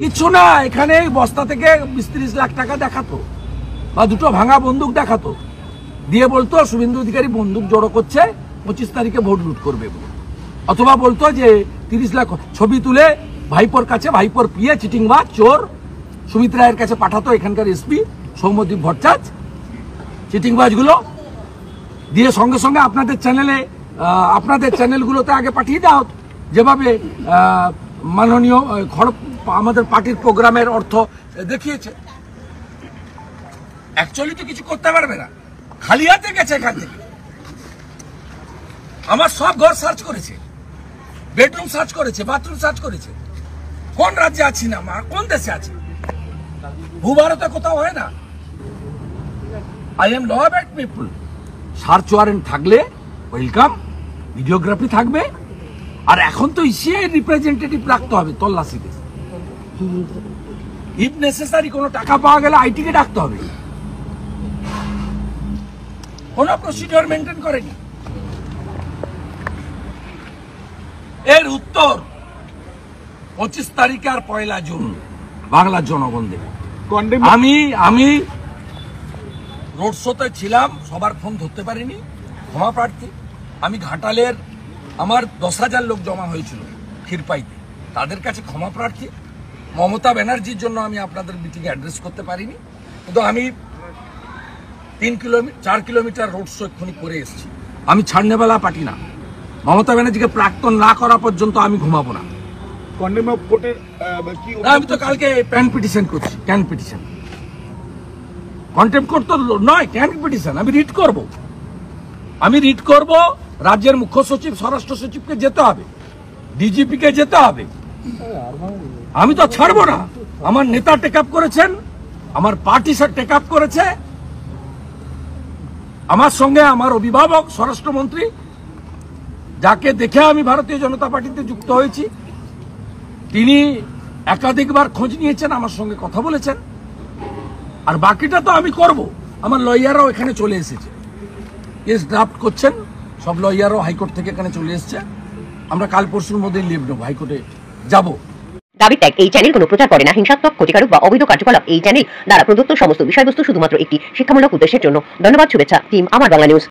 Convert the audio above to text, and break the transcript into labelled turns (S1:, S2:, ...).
S1: কিছু না, এখানে বস্তা থেকে 20-30 লাখ টাকা দেখাতো বা দুটো ভাঙা বন্দুক দেখাতো, দিয়ে বলতো শুভেন্দু অধিকারী বন্দুক জড়ো করছে 25 তারিখে ভোট লুট করবে বলে, অথবা বলতো যে 30 লাখ ছবি তুলে ভাইপোর কাছে, ভাইপোর পিয়ে চিটিংবাজ চোর সুমিত রায়ের কাছে পাঠাতো এখানকার এসপি সৌম্যদীপ ভট্টাচার্য, চিটিংবাজগুলো দিয়ে সঙ্গে সঙ্গে আপনাদের চ্যানেলগুলোতে আগে পাঠিয়ে দেওয়া হতো, যেভাবে মাননীয় আমাদের পার্টির প্রোগ্রামের অর্থ দেখিয়েছে। অ্যাকচুয়ালি তো কিছু করতে পারবে না, খালি হাতে গেছে এখান থেকে। আমার সব ঘর সার্চ করেছে, বেডরুম সার্চ করেছে, বাথরুম সার্চ করেছে। কোন রাজ্যে আছি না মা, কোন দেশে আছি? ভূভারতে কোথাও হয় না। I am law abiding people. Search warrant থাকলে ওয়েলকাম, ভিডিওগ্রাফি থাকবে, আর এখন তো ইসিআই রিপ্রেজেন্টেটিভ রাখতে হবে তল্লাশিতে। ইফ নেসেসারি কোনো টাকা পাওয়া গেলে আইটিকে ডাকতে হবে। কোনো প্রসিডিওর মেনটেন করেনি। এর উত্তর 25 তারিখে আর 1 জুন বাংলার জনগণ দেবে। আমি রোড শোতে ছিলাম, সবার ফোন ধরতে পারিনি, ক্ষমা প্রার্থী। আমি ঘাটালের আমার 10,000 লোক জমা হয়েছিল ক্ষীরপাইতে, তাদের কাছে ক্ষমা প্রার্থী। মমতা ব্যানার্জির জন্য আমি আপনাদের মিটিংয়ে অ্যাড্রেস করতে পারিনি, কিন্তু আমি 4 কিলোমিটার রোড শো এক্ষুনি করে এসেছি। আমি ছাড়নেবেলা পার্টি না, মমতা ব্যানার্জিকে প্রাক্তন না করা পর্যন্ত আমি ঘুমাবো না। আমি তো কালকে প্যান পিটিশন করছি, ক্যান পিটিশন, কন্টেম্প করতে নয়, ক্যান পিটিশন। আমি রিট করব। রাজ্যের মুখ্য সচিব, স্বরাষ্ট্র সচিবকে যেতে হবে, ডিজিপি কে যেতে হবে। আমি তো ছাড়বো না। আমার নেতা টেক আপ করেছেন, আমার পার্টি টেক আপ করেছে, আমার সঙ্গে আমার অভিভাবক স্বরাষ্ট্রমন্ত্রী, যাকে দেখে আমি ভারতীয় জনতা পার্টিতে যুক্ত হয়েছি, তিনি একাধিকবার খোঁজ নিয়েছেন, আমার সঙ্গে কথা বলেছেন। আর বাকিটা তো আমি করব। আমার লয়াররাও এখানে চলে এসেছে, কেস ড্রাফট করছেন, সব লয়াররাও হাইকোর্ট থেকে এখানে চলে এসেছে। আমরা কাল পরশুর মধ্যেই লিভ নেব, হাইকোর্টে যাব।
S2: দাবি ত্যাগ। এই চ্যানেল কোনো প্রচার করে না হিংসাত্মক, ক্ষতিকারক বা অবৈধ কার্যকলাপ। এই চ্যানেল দ্বারা প্রদত্ত সমস্ত বিষয়বস্তু শুধুমাত্র একটি শিক্ষামূলক উদ্দেশ্যের জন্য। ধন্যবাদ। শুভেচ্ছা টিম আমার বাংলা নিউজ।